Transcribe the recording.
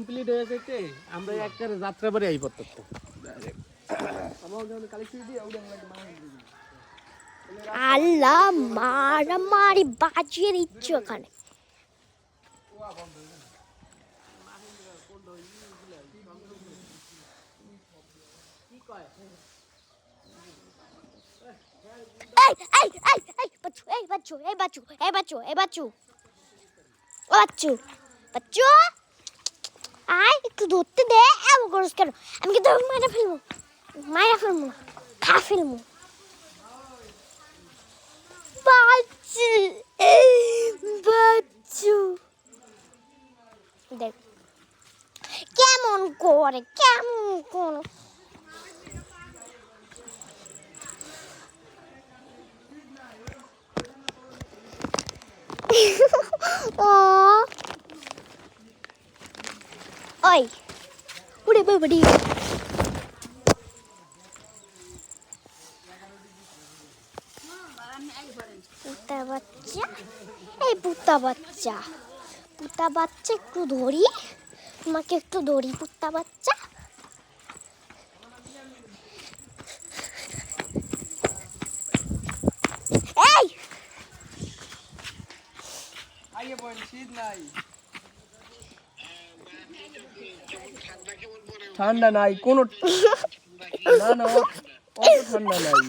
Complete হয়ে যেতে আমরা একবারে যাত্রাবাড়ি আই পড়তে আল্লাহ মারামারি বাজিয়ে দিচ্ছে ওখানে। একটু ধরতে দে, এমন করিস কেন? আমি কিন্তু মারা ফেলবো, খা ফেলবো। বাচ্চু দেখ কেমন করে ওই উড়ে বাবাডি পুতা বাচ্চা, এই পুতা বাচ্চা একটু ধরি, তোমাকে একটু ধরি পুতা বাচ্চা। এই ঠান্ডা নাই কোনো, না না ঠান্ডা নাই।